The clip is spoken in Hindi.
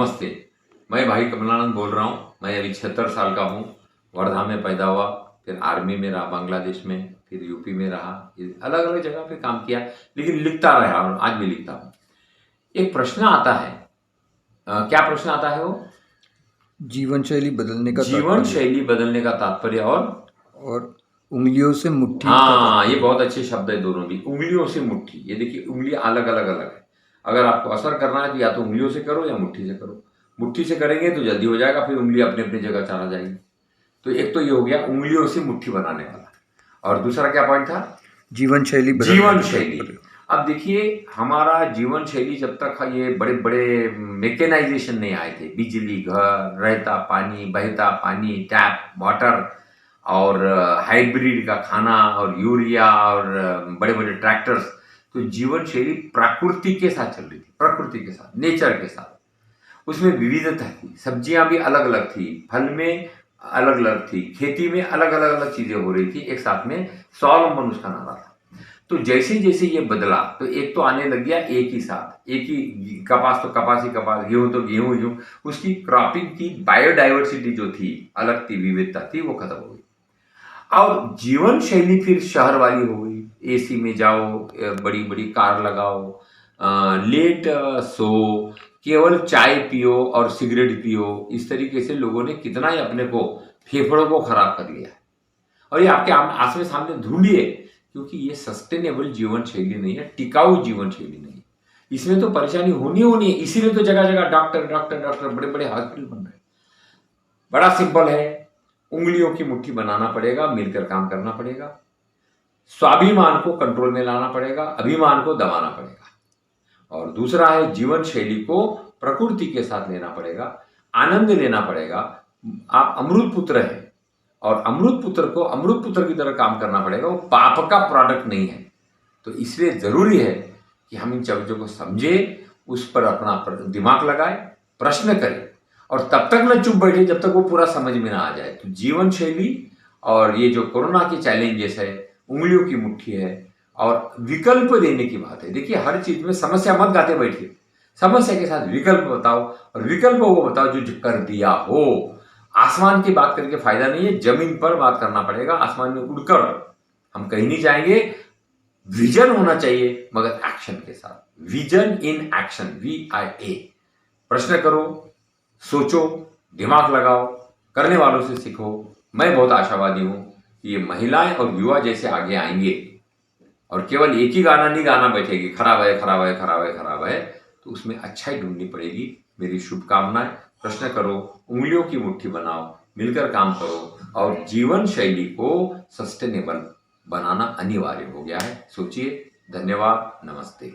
नमस्ते। मैं भाई कमलानंद बोल रहा हूँ। मैं अभी 76 साल का हूँ। वर्धा में पैदा हुआ, फिर आर्मी में रहा, बांग्लादेश में, फिर यूपी में रहा, अलग अलग जगह पे काम किया, लेकिन लिखता रहा और आज भी लिखता हूँ। एक प्रश्न आता है, क्या प्रश्न आता है वो? जीवन शैली बदलने का जीवन तात्पर्य शैली बदलने का तात्पर्य और उंगलियों से मुट्ठी का हाँ, ये तात्पर्य। बहुत अच्छे शब्द है दोनों भी। उंगलियों से मुट्ठी, ये देखिए उंगलियां अलग अलग अलग है। अगर आपको असर करना है तो या तो उंगलियों से करो या मुट्ठी से करो। मुट्ठी से करेंगे तो जल्दी हो जाएगा, फिर उंगली अपनी अपनी जगह चला जाएगी। तो एक तो ये हो गया उंगलियों से मुट्ठी बनाने वाला, और दूसरा क्या पॉइंट था? जीवन शैली बदलने जीवन का शैली। तात्पर्य। अब देखिए, हमारा जीवन शैली जब तक ये बड़े बड़े मेकेनाइजेशन नहीं आए थे, बिजली, घर, रहता पानी, बहता पानी, टैप वाटर, और हाइब्रिड का खाना, और यूरिया, और बड़े बड़े ट्रैक्टर्स, तो जीवन शैली प्रकृति के साथ चल रही थी, प्रकृति के साथ, नेचर के साथ। उसमें विविधता थी, सब्जियां भी अलग अलग थी, फल में अलग अलग थी, खेती में अलग अलग अलग चीजें हो रही थी, एक साथ में स्वावलंबन उसका नारा था। तो जैसे जैसे ये बदला, तो एक तो आने लग गया एक ही साथ, एक ही कपास तो कपास ही कपास, गेहूं तो गेहूं गेहूं, उसकी क्रॉपिंग की बायोडाइवर्सिटी जो थी, अलग थी, विविधता थी, वो खत्म हो गई। और जीवन शैली फिर शहर वाली हो गई। एसी में जाओ, बड़ी बड़ी कार लगाओ, लेट सो, केवल चाय पियो और सिगरेट पियो। इस तरीके से लोगों ने कितना ही अपने को, फेफड़ों को खराब कर लिया है। और ये आपके आसमे सामने ढूंढिए, क्योंकि ये सस्टेनेबल जीवन शैली नहीं है, टिकाऊ जीवन शैली नहीं है। इसमें तो परेशानी होनी होनी है, इसीलिए तो जगह जगह डॉक्टर डॉक्टर डॉक्टर, बड़े बड़े हॉस्पिटल बन रहे हैं। बड़ा सिंपल है, उंगलियों की मुट्ठी बनाना पड़ेगा, मिलकर काम करना पड़ेगा, स्वाभिमान को कंट्रोल में लाना पड़ेगा, अभिमान को दबाना पड़ेगा। और दूसरा है, जीवन शैली को प्रकृति के साथ लेना पड़ेगा, आनंद लेना पड़ेगा। आप अमृत पुत्र है, और अमृत पुत्र को अमृत पुत्र की तरह काम करना पड़ेगा, वो पाप का प्रोडक्ट नहीं है। तो इसलिए जरूरी है कि हम इन चीजों को समझे, उस पर अपना दिमाग लगाए, प्रश्न करें, और तब तक न चुप बैठे जब तक वो पूरा समझ में ना आ जाए। तो जीवन शैली और ये जो कोरोना के चैलेंजेस है, उंगलियों की मुट्ठी है, और विकल्प देने की बात है। देखिए, हर चीज में समस्या मत गाते बैठिए, समस्या के साथ विकल्प बताओ, और विकल्प वो बताओ जो कर दिया हो। आसमान की बात करके फायदा नहीं है, जमीन पर बात करना पड़ेगा। आसमान में उड़कर हम कहीं नहीं जाएंगे। विजन होना चाहिए, मगर एक्शन के साथ। Vision in action, VIA। प्रश्न करो, सोचो, दिमाग लगाओ, करने वालों से सीखो। मैं बहुत आशावादी हूं कि ये महिलाएं और युवा जैसे आगे आएंगे, और केवल एक ही गाना नहीं गाना बैठेगी, खराब है खराब है खराब है खराब है, तो उसमें अच्छाई ढूंढनी पड़ेगी। मेरी शुभकामनाएं। प्रश्न करो, उंगलियों की मुट्ठी बनाओ, मिलकर काम करो, और जीवन शैली को सस्टेनेबल बनाना अनिवार्य हो गया है। सोचिए। धन्यवाद। नमस्ते।